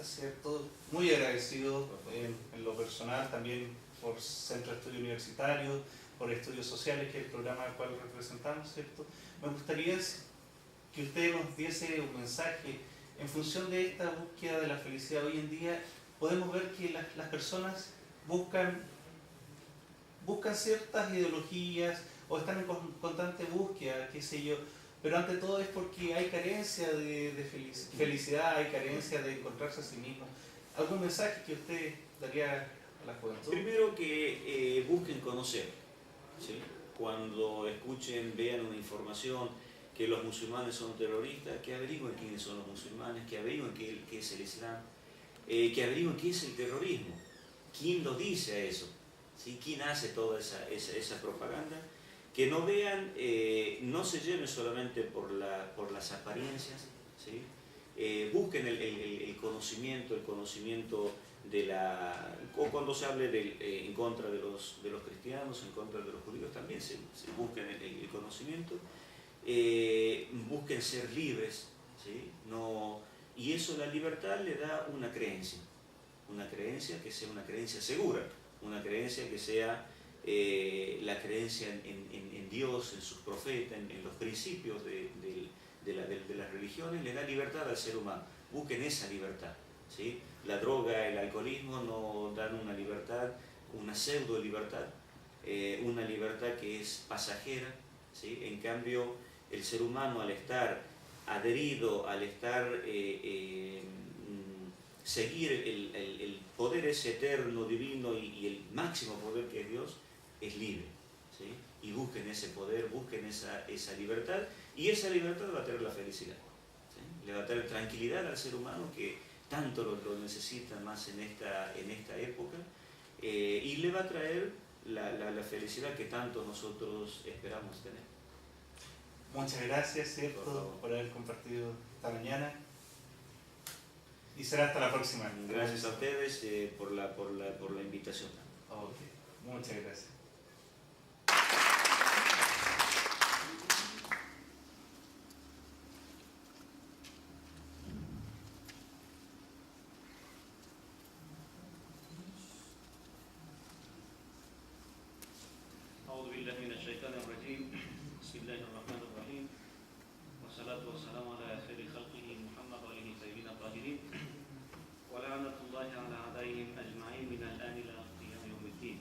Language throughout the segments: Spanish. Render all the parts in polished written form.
periodista, ¿cierto? Muy agradecido en lo personal, también por Centro de Estudios Universitarios, por Estudios Sociales, que es el programa al cual representamos, ¿cierto? Me gustaría que usted nos diese un mensaje en función de esta búsqueda de la felicidad. Hoy en día podemos ver que las personas buscan ciertas ideologías o están en constante búsqueda, qué sé yo, pero ante todo es porque hay carencia de felicidad, hay carencia de encontrarse a sí mismo. ¿Algún mensaje que usted daría a la juventud? Primero que busquen conocer, ¿sí? Cuando escuchen, vean una información que los musulmanes son terroristas, que averigüen quiénes son los musulmanes, que averigüen qué es el Islam, que averigüen qué es el terrorismo, quién lo dice a eso, ¿sí? Quién hace toda esa propaganda. Que no vean, no se lleven solamente por las apariencias, ¿sí? Busquen el conocimiento de la... O cuando se hable en contra de los cristianos, en contra de los judíos, también se busquen el conocimiento. Busquen ser libres, ¿sí? No, y eso, la libertad le da una creencia que sea una creencia segura, una creencia que sea la creencia en Dios, en sus profetas, en los principios de las religiones, le da libertad al ser humano. Busquen esa libertad, ¿sí? La droga, el alcoholismo no dan una libertad, una pseudo libertad, una libertad que es pasajera, ¿sí? En cambio, el ser humano, al estar adherido, al estar seguir el poder ese eterno, divino y el máximo poder que es Dios, es libre, ¿sí? Y busquen ese poder, busquen esa libertad, y esa libertad va a traer la felicidad, ¿sí? Le va a traer tranquilidad al ser humano, que tanto lo necesita más en esta época, y le va a traer la felicidad que tanto nosotros esperamos tener. Muchas gracias, ¿cierto?, por haber compartido esta mañana. Y será hasta la próxima. Gracias a ustedes por la invitación. Okay. Muchas gracias. أعوذ بالله من الشيطان الرجيم بسم الله الرحمن الرحيم والصلاة والسلام على خير خلقه محمد وآله الطيبين الطاهرين ولعنة الله على أعدائهم أجمعين من الآن إلى قيام يوم الدين.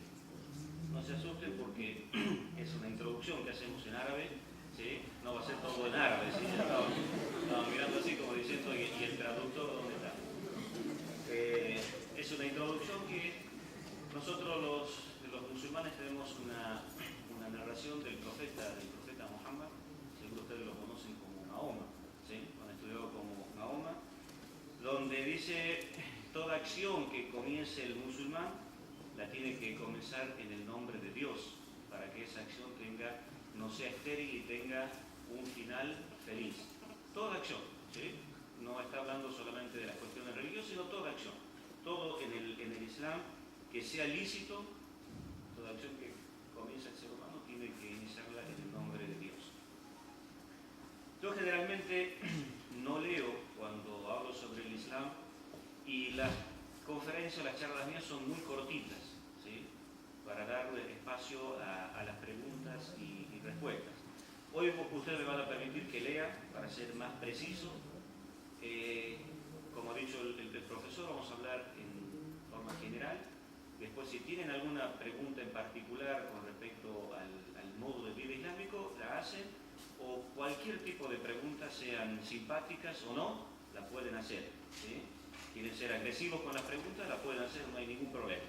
No se asusten porque es una introducción que hacemos en árabe, ¿sí? No va a ser todo en árabe, ¿sí? Estaba mirando así como diciendo, ¿y el traductor dónde está? Es una introducción que nosotros los musulmanes tenemos una narración del profeta Muhammad, seguro ustedes lo conocen como Mahoma, ¿sí? Lo han estudiado como Mahoma, donde dice: toda acción que comience el musulmán la tiene que comenzar en el nombre de Dios, para que esa acción no sea estéril y tenga un final feliz. Toda acción, ¿sí? No está hablando solamente de las cuestiones religiosas, sino toda acción. Todo en el Islam que sea lícito, toda acción que comienza el ser humano tiene que iniciarla en el nombre de Dios. Yo generalmente no leo cuando hablo sobre el Islam, y las conferencias, las charlas mías son muy cortitas, ¿sí? Para darle espacio a las preguntas y respuestas. Hoy ustedes me van a permitir que lea para ser más preciso. Como ha dicho el profesor, vamos a hablar en forma general. Después, si tienen alguna pregunta en particular con respecto al modo de vida islámico, la hacen, o cualquier tipo de preguntas, sean simpáticas o no, la pueden hacer, ¿sí? Quieren ser agresivos con las preguntas, la pueden hacer, no hay ningún problema.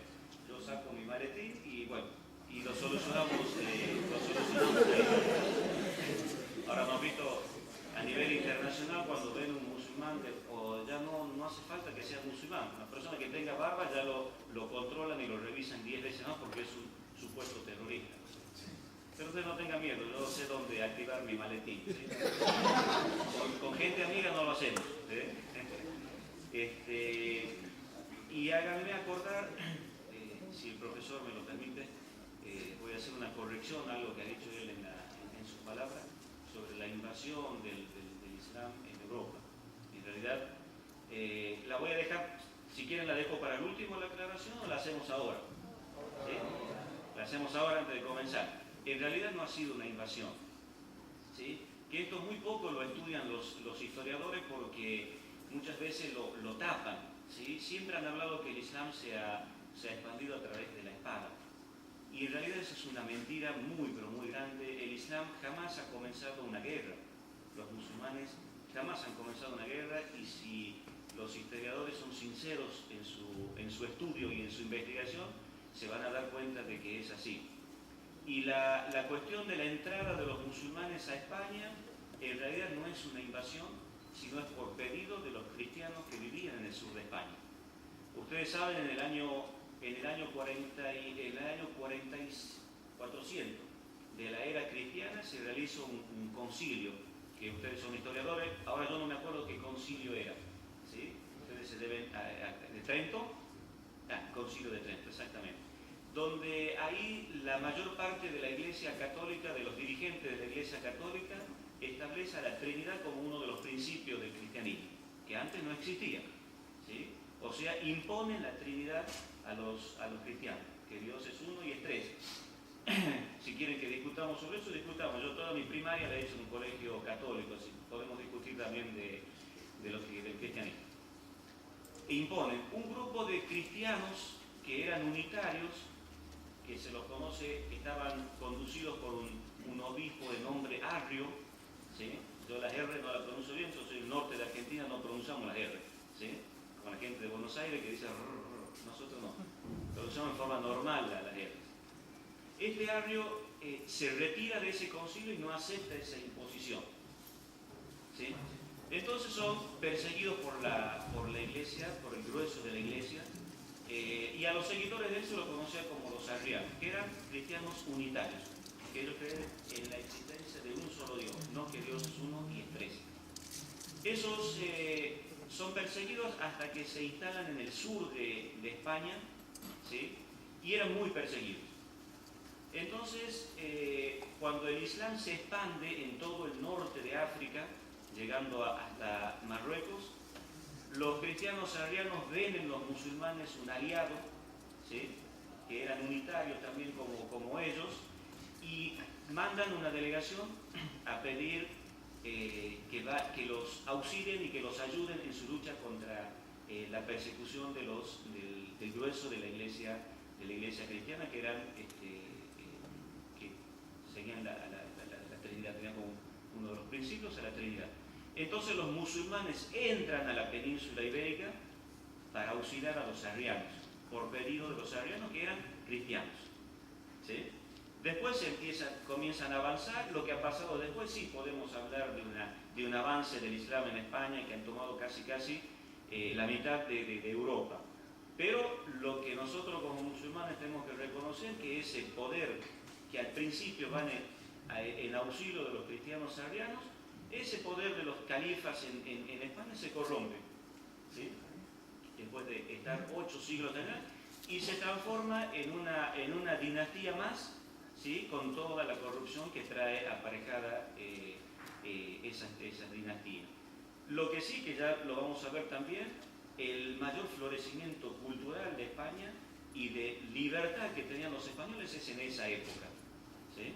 Yo saco mi maletín y bueno, y lo solucionamos. Ahora hemos visto a nivel internacional, cuando ven un musulmán, o ya no hace falta que sea musulmán, una persona que tenga barba ya lo controlan y lo revisan 10 veces más porque es un supuesto terrorista. Pero usted no tenga miedo, yo sé dónde activar mi maletín, ¿sí? Con gente amiga no lo hacemos, y háganme acordar, si el profesor me lo permite, voy a hacer una corrección, algo que ha dicho él en sus palabras, sobre la invasión del Islam en Europa. En realidad, La voy a dejar, si quieren la dejo para el último la aclaración o la hacemos ahora. ¿Sí? La hacemos ahora antes de comenzar. En realidad no ha sido una invasión. ¿Sí? Que esto muy poco lo estudian los historiadores porque muchas veces lo tapan. ¿Sí? Siempre han hablado que el Islam se ha expandido a través de la espada. Y en realidad esa es una mentira muy, pero muy grande. El Islam jamás ha comenzado una guerra. Los musulmanes jamás han comenzado una guerra, y si los historiadores son sinceros en su estudio y en su investigación, se van a dar cuenta de que es así. Y la cuestión de la entrada de los musulmanes a España, en realidad no es una invasión, sino es por pedido de los cristianos que vivían en el sur de España. Ustedes saben, en el año 400 de la era cristiana se realizó un concilio, que ustedes son historiadores, ahora yo no me acuerdo qué concilio era, ¿sí? Ustedes se deben de Trento, concilio de Trento, exactamente, donde ahí la mayor parte de la Iglesia Católica, de los dirigentes de la Iglesia Católica, establece a la Trinidad como uno de los principios del cristianismo, que antes no existía, ¿sí? O sea, imponen la Trinidad a los cristianos, que Dios es uno y es tres. Si quieren que discutamos sobre eso, discutamos. Yo toda mi primaria la he hecho en un colegio católico, así podemos discutir también del cristianismo. Imponen un grupo de cristianos que eran unitarios, que se los conoce, estaban conducidos por un obispo de nombre Arrio, ¿sí? Yo las R no las pronuncio bien, yo soy del norte de Argentina, no pronunciamos las R, ¿sí? Como la gente de Buenos Aires que dice nosotros no, pronunciamos en forma normal las R. Este Arrio se retira de ese concilio y no acepta esa imposición, ¿sí? Entonces son perseguidos por la Iglesia, por el grueso de la Iglesia, y a los seguidores de él se los conocía como los arrianos, que eran cristianos unitarios, que ellos creen en la existencia de un solo Dios, no que Dios es uno y es tres. Esos son perseguidos hasta que se instalan en el sur de España, ¿sí? Y eran muy perseguidos. Entonces, cuando el Islam se expande en todo el norte de África, llegando hasta Marruecos, los cristianos arrianos ven en los musulmanes un aliado, ¿sí? Que eran unitarios también como ellos, y mandan una delegación a pedir que los auxilien y que los ayuden en su lucha contra la persecución del grueso de la iglesia cristiana, que eran que seguían la Trinidad, tenían como uno de los principios a la Trinidad. Entonces los musulmanes entran a la península ibérica para auxiliar a los arrianos, por pedido de los arrianos, que eran cristianos, ¿sí? Después comienzan a avanzar. Lo que ha pasado después, sí, podemos hablar de un avance del Islam en España, que han tomado casi la mitad de Europa. Pero lo que nosotros como musulmanes tenemos que reconocer, que ese poder que al principio van en auxilio de los cristianos arrianos, ese poder de los califas en España se corrompe, ¿sí? Después de estar 8 siglos allá, y se transforma en una dinastía más, ¿sí? Con toda la corrupción que trae aparejada esa dinastía. Lo que sí, que ya lo vamos a ver también, el mayor florecimiento cultural de España y de libertad que tenían los españoles es en esa época, ¿sí?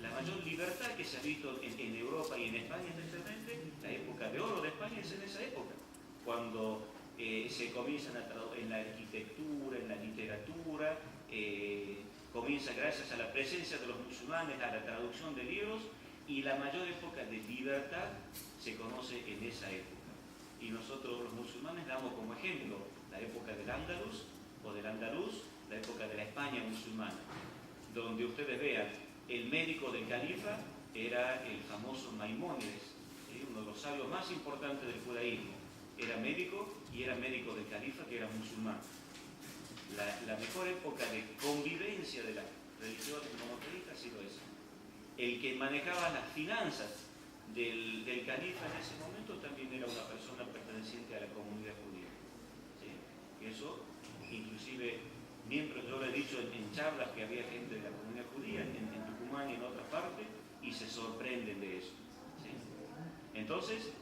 La mayor libertad que se ha visto en Europa y en España especialmente, la época de oro de España es en esa época, cuando se comienzan en la arquitectura, en la literatura, comienza gracias a la presencia de los musulmanes, a la traducción de libros, y la mayor época de libertad se conoce en esa época. Y nosotros los musulmanes damos como ejemplo la época del Andaluz, la época de la España musulmana, donde ustedes vean, el médico del califa era el famoso Maimónides, ¿sí? Uno de los sabios más importantes del judaísmo. Era médico, y era médico del califa, que era musulmán. La mejor época de convivencia de las religiones monoteístas ha sido esa. El que manejaba las finanzas del califa en ese momento también era una persona perteneciente a la comunidad judía, ¿sí? Y eso, inclusive, yo le he dicho en charlas que había gente de la comunidad judía en Tucumán y en otras partes, y se sorprenden de eso, ¿sí? Entonces,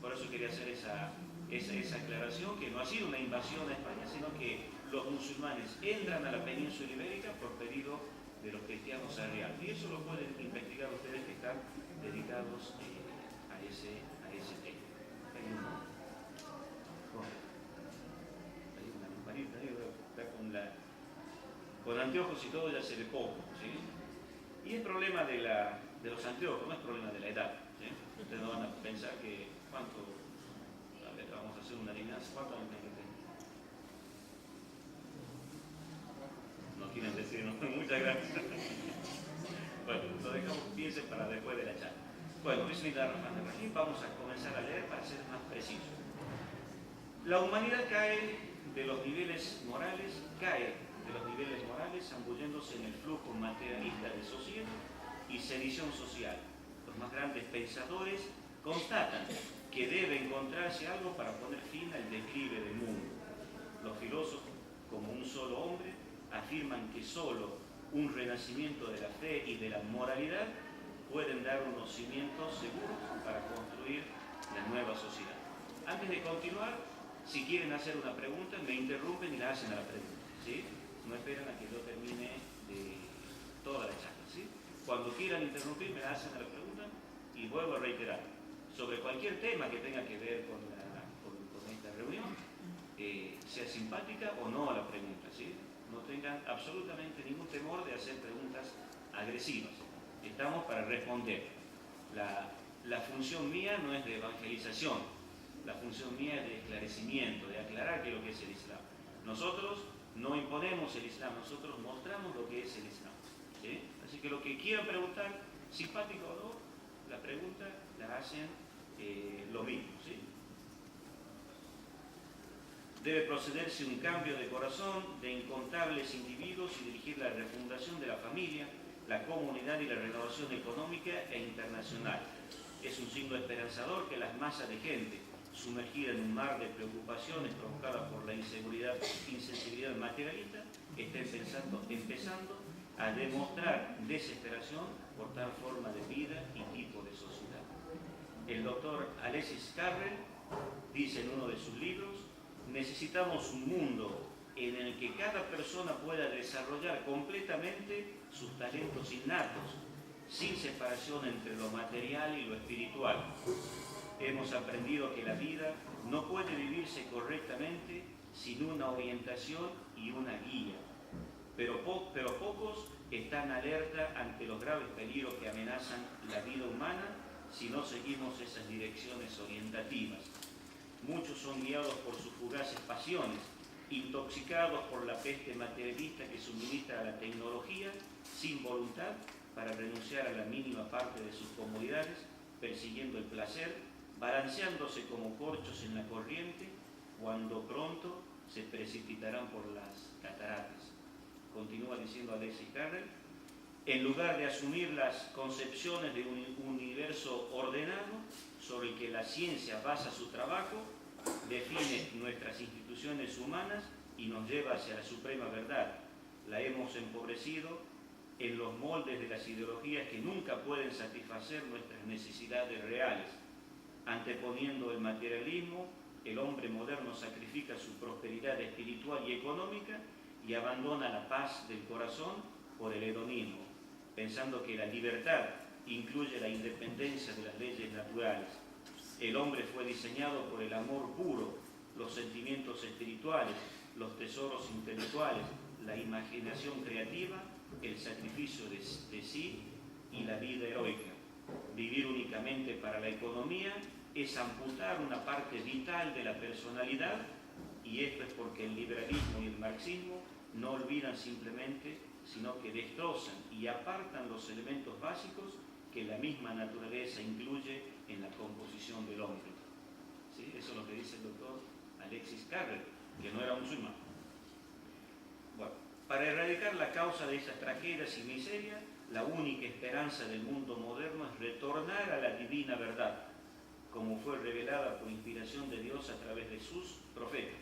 Por eso quería hacer esa aclaración, que no ha sido una invasión a España, sino que los musulmanes entran a la península ibérica por pedido de los cristianos arrianos. Y eso lo pueden investigar ustedes que están dedicados a ese tema. Hay una lamparita ahí, está con anteojos y todo ya se ve poco, ¿sí? Y el problema de los anteojos no es problema de la edad, ¿sí? Ustedes no van a pensar que cuánto, a ver, vamos a hacer una adivinanza, ¿cuánto años tiene que tener? No quieren decir, no, muchas gracias. Bueno, lo dejamos, piensen para después de la charla. Bueno, bismillahirrahmanirrahim, vamos a comenzar a leer para ser más precisos. La humanidad cae de los niveles morales, zambulléndose en el flujo materialista de sociedad y sedición social. Los más grandes pensadores constatan que debe encontrarse algo para poner fin al declive del mundo. Los filósofos, como un solo hombre, afirman que solo un renacimiento de la fe y de la moralidad pueden dar unos cimientos seguros para construir la nueva sociedad. Antes de continuar, si quieren hacer una pregunta, me interrumpen y la hacen a la pregunta, ¿sí? No esperan a que yo termine de toda la charla, ¿sí? Cuando quieran interrumpir, me la hacen a la pregunta y vuelvo a reiterar. Sobre cualquier tema que tenga que ver con esta reunión, sea simpática o no a la pregunta, ¿sí? No tengan absolutamente ningún temor de hacer preguntas agresivas. Estamos para responder. La función mía no es de evangelización, la función mía es de esclarecimiento, de aclarar qué es lo que es el Islam. Nosotros no imponemos el Islam, nosotros mostramos lo que es el Islam, ¿sí? Así que lo que quieran preguntar, simpático o no, la pregunta la hacen lo mismo, ¿sí? Debe procederse un cambio de corazón de incontables individuos y dirigir la refundación de la familia, la comunidad y la renovación económica e internacional. Es un signo esperanzador que las masas de gente, sumergida en un mar de preocupaciones provocadas por la insensibilidad materialista, estén empezando a demostrar desesperación por tal forma de vida y tipo de sociedad. El doctor Alexis Carrel dice en uno de sus libros: necesitamos un mundo en el que cada persona pueda desarrollar completamente sus talentos innatos, sin separación entre lo material y lo espiritual. Hemos aprendido que la vida no puede vivirse correctamente sin una orientación y una guía, pero pocos están alerta ante los graves peligros que amenazan la vida humana si no seguimos esas direcciones orientativas. Muchos son guiados por sus fugaces pasiones, intoxicados por la peste materialista que suministra la tecnología sin voluntad para renunciar a la mínima parte de sus comodidades, persiguiendo el placer, balanceándose como corchos en la corriente, cuando pronto se precipitarán por las cataratas. Continúa diciendo Alexis Carrel: en lugar de asumir las concepciones de un universo ordenado sobre el que la ciencia basa su trabajo, define nuestras instituciones humanas y nos lleva hacia la suprema verdad. La hemos empobrecido en los moldes de las ideologías que nunca pueden satisfacer nuestras necesidades reales. Anteponiendo el materialismo, el hombre moderno sacrifica su prosperidad espiritual y económica y abandona la paz del corazón por el hedonismo, pensando que la libertad incluye la independencia de las leyes naturales. El hombre fue diseñado por el amor puro, los sentimientos espirituales, los tesoros intelectuales, la imaginación creativa, el sacrificio de sí y la vida heroica. Vivir únicamente para la economía es amputar una parte vital de la personalidad, y esto es porque el liberalismo y el marxismo no olvidan simplemente, sino que destrozan y apartan los elementos básicos que la misma naturaleza incluye en la composición del hombre. ¿Sí? Eso es lo que dice el doctor Alexis Carrel, que no era musulmán. Bueno, para erradicar la causa de esas tragedias y miserias, la única esperanza del mundo moderno es retornar a la divina verdad, como fue revelada por inspiración de Dios a través de sus profetas.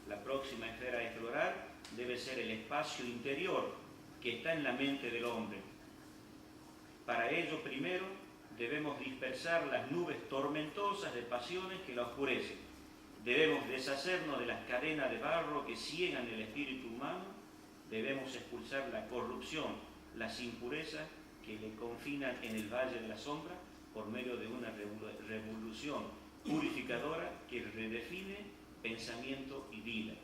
La próxima esfera a explorar debe ser el espacio interior que está en la mente del hombre. Para ello, primero, debemos dispersar las nubes tormentosas de pasiones que la oscurecen. Debemos deshacernos de las cadenas de barro que ciegan el espíritu humano. Debemos expulsar la corrupción, las impurezas que le confinan en el valle de la sombra por medio de una revolución purificadora que redefine pensamiento y vida.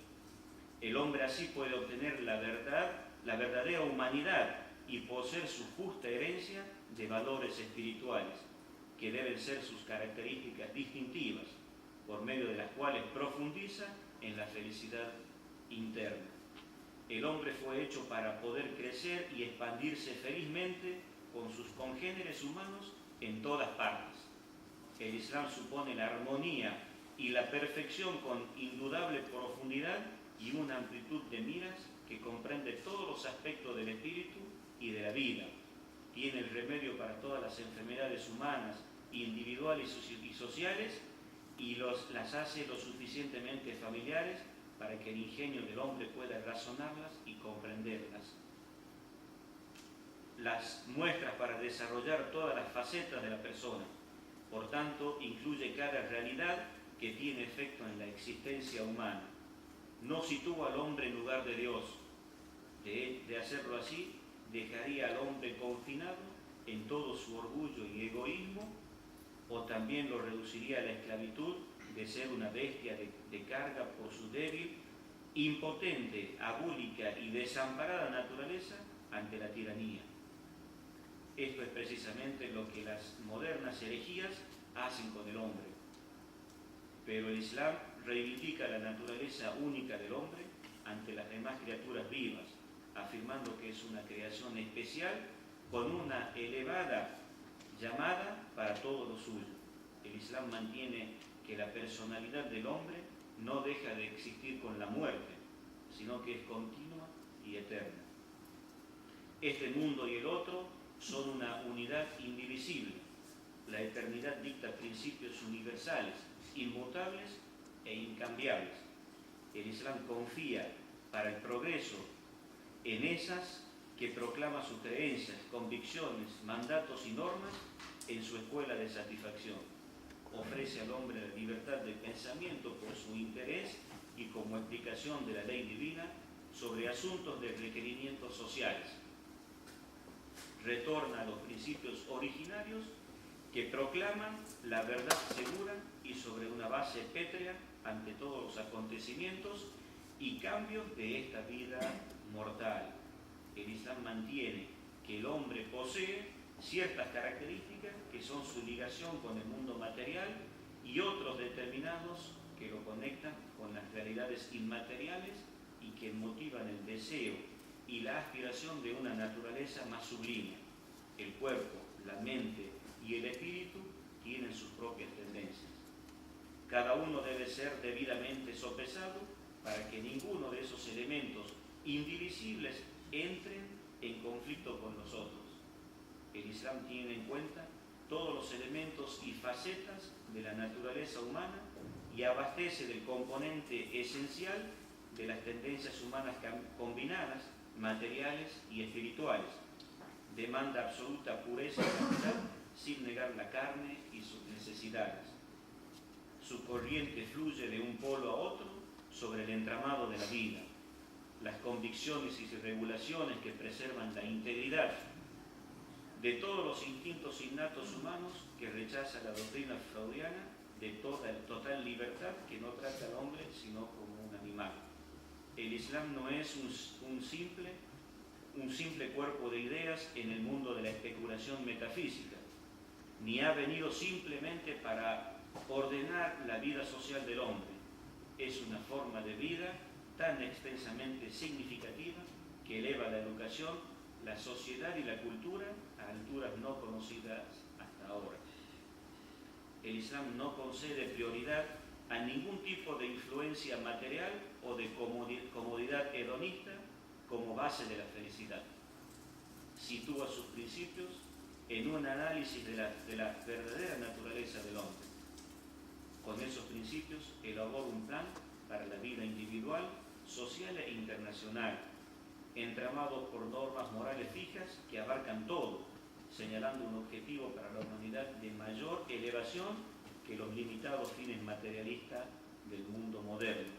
El hombre así puede obtener la verdad, la verdadera humanidad y poseer su justa herencia de valores espirituales, que deben ser sus características distintivas, por medio de las cuales profundiza en la felicidad interna. El hombre fue hecho para poder crecer y expandirse felizmente con sus congéneres humanos en todas partes. El Islam supone la armonía y la perfección con indudable profundidad y una amplitud de miras que comprende todos los aspectos del espíritu y de la vida. Tiene el remedio para todas las enfermedades humanas, individuales y sociales, y las hace lo suficientemente familiares para que el ingenio del hombre pueda razonarlas y comprenderlas. Las muestras para desarrollar todas las facetas de la persona. Por tanto, incluye cada realidad que tiene efecto en la existencia humana. No sitúa al hombre en lugar de Dios. De hacerlo así, dejaría al hombre confinado en todo su orgullo y egoísmo, o también lo reduciría a la esclavitud de ser una bestia de carga por su débil, impotente, abúlica y desamparada naturaleza ante la tiranía. Esto es precisamente lo que las modernas herejías hacen con el hombre. Pero el Islam reivindica la naturaleza única del hombre ante las demás criaturas vivas, afirmando que es una creación especial con una elevada llamada para todo lo suyo. El Islam mantiene que la personalidad del hombre no deja de existir con la muerte, sino que es continua y eterna. Este mundo y el otro son una unidad indivisible. La eternidad dicta principios universales, inmutables e incambiables. El Islam confía para el progreso en esas que proclama sus creencias, convicciones, mandatos y normas en su escuela de satisfacción. Ofrece al hombre la libertad de pensamiento por su interés y como explicación de la ley divina sobre asuntos de requerimientos sociales. Retorna a los principios originarios que proclaman la verdad segura y sobre una base pétrea ante todos los acontecimientos y cambios de esta vida mortal. El Islam mantiene que el hombre posee ciertas características que son su ligación con el mundo material y otros determinados que lo conectan con las realidades inmateriales y que motivan el deseo y la aspiración de una naturaleza más sublime. El cuerpo, la mente y el espíritu tienen sus propias tendencias. Cada uno debe ser debidamente sopesado para que ninguno de esos elementos indivisibles entren en conflicto con los otros. El Islam tiene en cuenta todos los elementos y facetas de la naturaleza humana y abastece del componente esencial de las tendencias humanas combinadas, materiales y espirituales. Demanda absoluta pureza y castidad sin negar la carne y sus necesidades. Su corriente fluye de un polo a otro sobre el entramado de la vida. Las convicciones y regulaciones que preservan la integridad de todos los instintos innatos humanos que rechaza la doctrina freudiana de total libertad que no trata al hombre sino como un animal. El Islam no es un simple cuerpo de ideas en el mundo de la especulación metafísica, ni ha venido simplemente para ordenar la vida social del hombre. Es una forma de vida tan extensamente significativa que eleva la educación, la sociedad y la cultura a alturas no conocidas hasta ahora. El Islam no concede prioridad a ningún tipo de influencia material o de comodidad hedonista como base de la felicidad. Sitúa sus principios en un análisis de la verdadera naturaleza del hombre. Con esos principios elabora un plan para la vida individual, social e internacional, entramado por normas morales fijas que abarcan todo, señalando un objetivo para la humanidad de mayor elevación que los limitados fines materialistas del mundo moderno.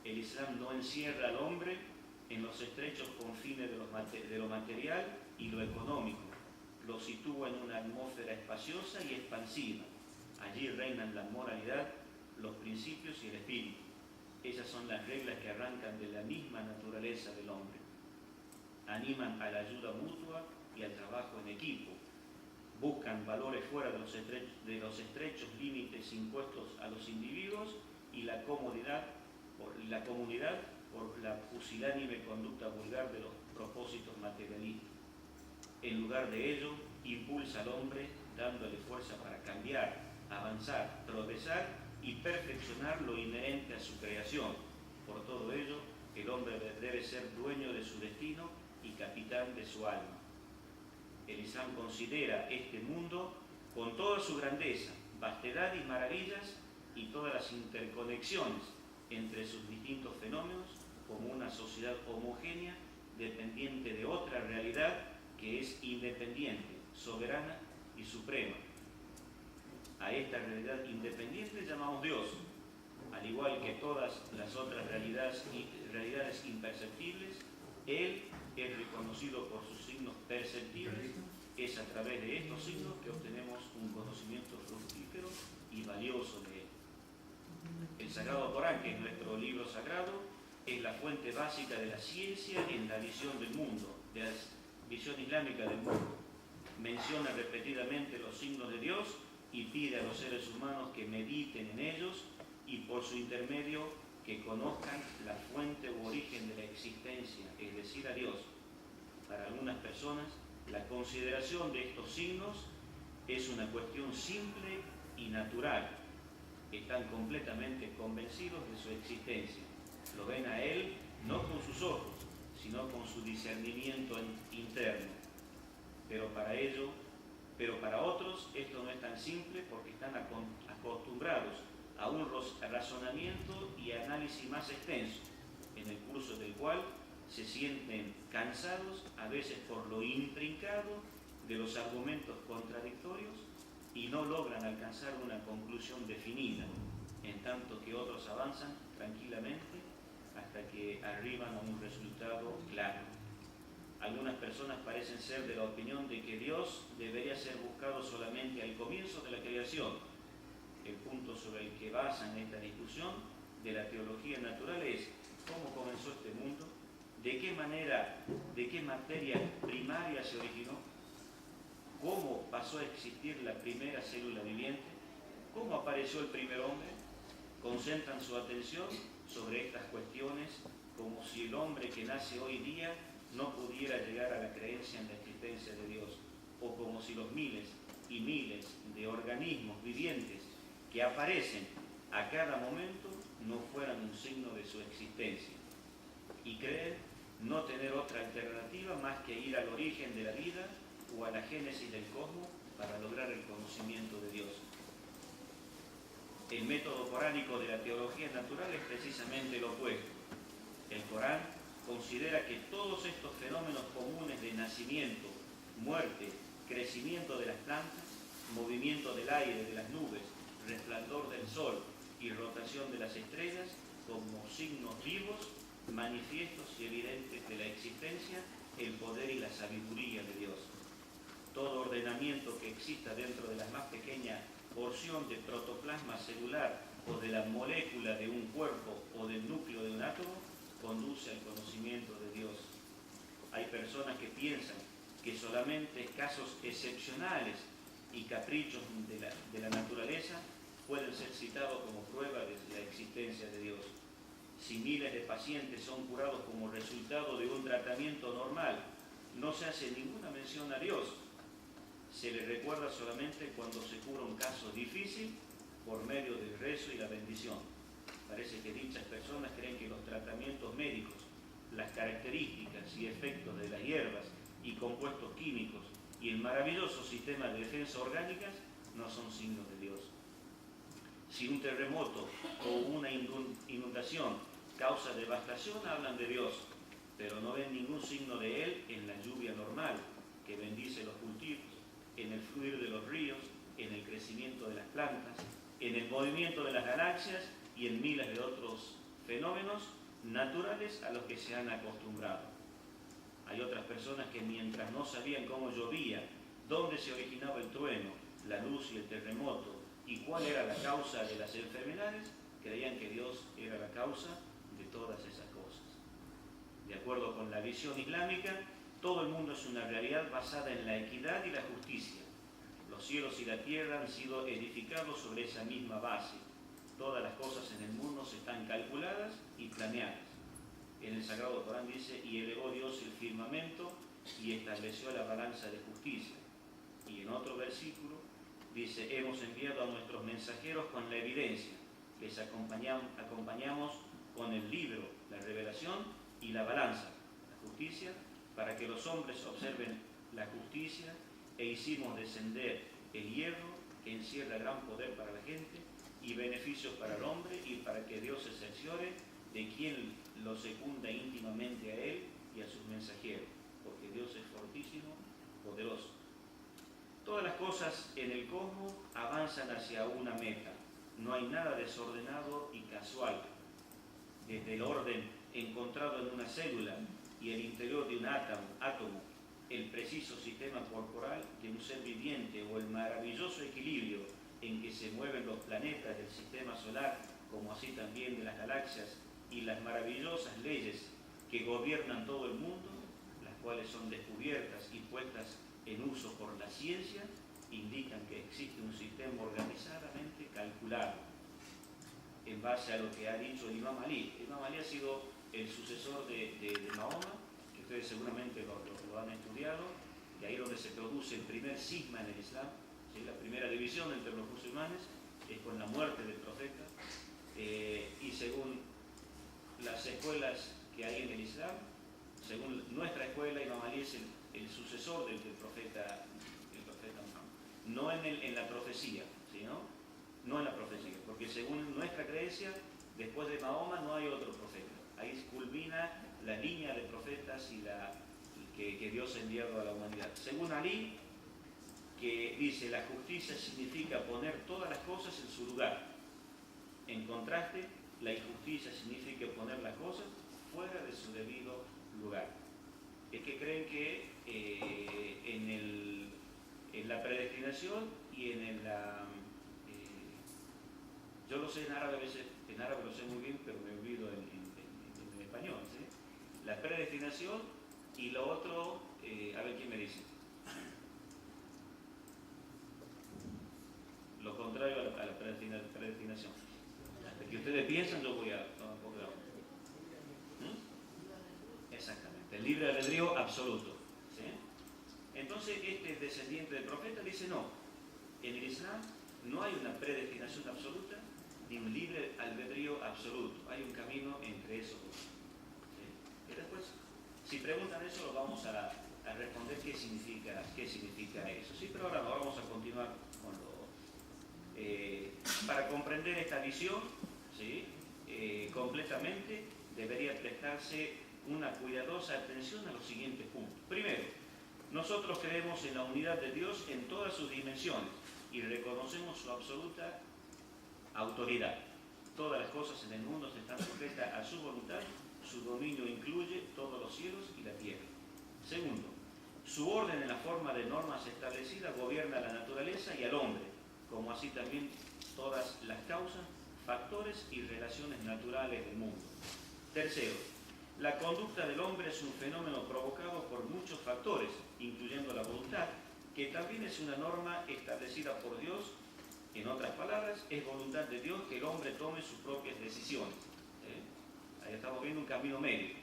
El Islam no encierra al hombre en los estrechos confines de lo material y lo económico, lo sitúa en una atmósfera espaciosa y expansiva. Allí reinan la moralidad, los principios y el espíritu. Esas son las reglas que arrancan de la misma naturaleza del hombre. Animan a la ayuda mutua y al trabajo en equipo. Buscan valores fuera de los estrechos límites impuestos a los individuos y la comunidad por la pusilánime conducta vulgar de los propósitos materialistas. En lugar de ello, impulsa al hombre dándole fuerza para cambiar, avanzar, progresar y perfeccionar lo inherente a su creación. Por todo ello, el hombre debe ser dueño de su destino y capitán de su alma. El Islam considera este mundo con toda su grandeza, vastedad y maravillas y todas las interconexiones entre sus distintos fenómenos como una sociedad homogénea dependiente de otra realidad que es independiente, soberana y suprema. A esta realidad independiente llamamos Dios, al igual que todas las otras realidades imperceptibles. Él es reconocido por sus signos perceptibles. Es a través de estos signos que obtenemos un conocimiento fructífero y valioso de él. El Sagrado Corán, que es nuestro libro sagrado, es la fuente básica de la ciencia en la visión del mundo, de la visión islámica del mundo. Menciona repetidamente los signos de Dios y pide a los seres humanos que mediten en ellos y por su intermedio que conozcan la fuente u origen de la existencia, es decir, a Dios. Para algunas personas, la consideración de estos signos es una cuestión simple y natural. Están completamente convencidos de su existencia. Lo ven a Él no con sus ojos, sino con su discernimiento interno. Pero para otros esto no es tan simple porque están acostumbrados a un razonamiento y análisis más extenso, en el curso del cual se sienten cansados, a veces por lo intrincado de los argumentos contradictorios, y no logran alcanzar una conclusión definida, en tanto que otros avanzan tranquilamente hasta que arriban a un resultado claro. Algunas personas parecen ser de la opinión de que Dios debería ser buscado solamente al comienzo de la creación. El punto sobre el que basan esta discusión de la teología natural es cómo comenzó este mundo, de qué materia primaria se originó, cómo pasó a existir la primera célula viviente, cómo apareció el primer hombre. Concentran su atención sobre estas cuestiones como si el hombre que nace hoy día no pudiera llegar a la creencia en la existencia de Dios, o como si los miles y miles de organismos vivientes que aparecen a cada momento no fueran un signo de su existencia, y creen no tener otra alternativa más que ir al origen de la vida o a la génesis del cosmos para lograr el conocimiento de Dios. El método coránico de la teología natural es precisamente lo opuesto. El Corán considera que todos estos fenómenos comunes de nacimiento, muerte, crecimiento de las plantas, movimiento del aire, de las nubes, resplandor del sol y rotación de las estrellas como signos vivos, manifiestos y evidentes de la existencia, el poder y la sabiduría de Dios. Todo ordenamiento que exista dentro de la más pequeña porción de protoplasma celular o de la molécula de un cuerpo o del núcleo de un átomo conduce al conocimiento de Dios. Hay personas que piensan que solamente casos excepcionales y caprichos de la naturaleza pueden ser citados como prueba de la existencia de Dios. Si miles de pacientes son curados como resultado de un tratamiento normal, no se hace ninguna mención a Dios. Se le recuerda solamente cuando se cura un caso difícil por medio del rezo y la bendición. Parece que dichas personas creen que los tratamientos médicos, las características y efectos de las hierbas y compuestos químicos y el maravilloso sistema de defensa orgánicas no son signos de Dios. Si un terremoto o una inundación causa devastación, hablan de Dios, pero no ven ningún signo de Él en la lluvia normal, que bendice los cultivos, en el fluir de los ríos, en el crecimiento de las plantas, en el movimiento de las galaxias y en miles de otros fenómenos naturales a los que se han acostumbrado. Hay otras personas que mientras no sabían cómo llovía, dónde se originaba el trueno, la luz y el terremoto y cuál era la causa de las enfermedades, creían que Dios era la causa de todas esas cosas. De acuerdo con la visión islámica, todo el mundo es una realidad basada en la equidad y la justicia. Los cielos y la tierra han sido edificados sobre esa misma base. Todas las cosas en el mundo están calculadas y planeadas. En el Sagrado Corán dice: y elevó Dios el firmamento y estableció la balanza de justicia. Y en otro versículo dice: hemos enviado a nuestros mensajeros con la evidencia, les acompañamos con el libro, la revelación y la balanza, la justicia, para que los hombres observen la justicia, e hicimos descender el hierro que encierra gran poder para la gente y beneficios para el hombre, y para que Dios se cerciore de quien lo secunda íntimamente a él y a sus mensajeros, porque Dios es fortísimo, poderoso. Todas las cosas en el cosmos avanzan hacia una meta. No hay nada desordenado y casual. Desde el orden encontrado en una célula y el interior de un átomo, el preciso sistema corporal de un ser viviente o el maravilloso equilibrio en que se mueven los planetas del sistema solar, como así también de las galaxias, y las maravillosas leyes que gobiernan todo el mundo, las cuales son descubiertas y puestas en uso por la ciencia, indican que existe un sistema organizadamente calculado en base a lo que ha dicho el Imam Ali. El Imam Ali ha sido el sucesor de Mahoma, que ustedes seguramente lo han estudiado, y ahí donde se produce el primer cisma en el Islam, ¿sí? La primera división entre los musulmanes es con la muerte del profeta, y según las escuelas que hay en el Islam, según nuestra escuela, Imam Ali es el sucesor del profeta Muhammad, no en la profecía, ¿no? No en la profecía, porque según nuestra creencia, después de Mahoma no hay otro profeta. Ahí culmina la línea de profetas y que Dios ha enviado a la humanidad. Según Ali, que dice: la justicia significa poner todas las cosas en su lugar. En contraste, la injusticia significa poner las cosas fuera de su debido lugar. Es que creen que en la predestinación y yo lo sé en árabe a veces, en árabe lo sé muy bien, pero me olvido en español, ¿sí? La predestinación y lo otro, a ver quién me dice. Lo contrario a la predestinación. Hasta que ustedes piensan, yo voy a... Exactamente, el libre albedrío absoluto, ¿sí? Entonces este descendiente del profeta dice: no, en el Islam no hay una predestinación absoluta ni un libre albedrío absoluto, hay un camino entre esos dos, ¿sí? Y después, si preguntan eso, lo vamos a responder qué significa eso, ¿sí? Pero ahora vamos a continuar con para comprender esta visión, ¿sí? Completamente, debería prestarse una cuidadosa atención a los siguientes puntos. Primero, nosotros creemos en la unidad de Dios en todas sus dimensiones y reconocemos su absoluta autoridad. Todas las cosas en el mundo están sujetas a su voluntad, su dominio incluye todos los cielos y la tierra. Segundo, su orden en la forma de normas establecidas gobierna la naturaleza y al hombre, como así también todas las causas, factores y relaciones naturales del mundo. Tercero, la conducta del hombre es un fenómeno provocado por muchos factores, incluyendo la voluntad, que también es una norma establecida por Dios. En otras palabras, es voluntad de Dios que el hombre tome sus propias decisiones. Ahí estamos viendo un camino medio.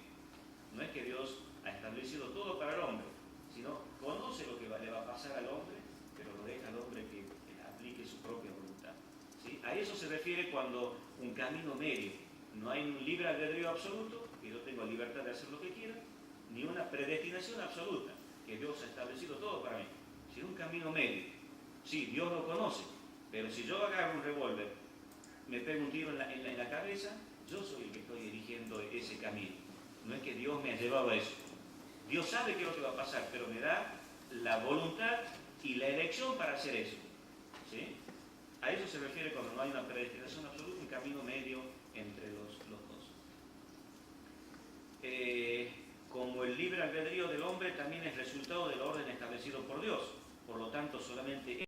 No es que Dios ha establecido todo para el hombre, sino conoce lo que le va a pasar al hombre, pero lo deja al hombre que aplique su propia voluntad, ¿sí? A eso se refiere cuando un camino medio. No hay un libre albedrío absoluto, que yo tengo libertad de hacer lo que quiera, ni una predestinación absoluta, que Dios ha establecido todo para mí, sino un camino medio. Sí, Dios lo conoce, pero si yo agarro un revólver, me pego un tiro en la cabeza, yo soy el que estoy eligiendo ese camino. No es que Dios me ha llevado a eso. Dios sabe qué es lo que va a pasar, pero me da la voluntad y la elección para hacer eso. ¿Sí? A eso se refiere cuando no hay una predestinación absoluta, un camino medio entre los dos. Como el libre albedrío del hombre también es resultado del orden establecido por Dios, por lo tanto solamente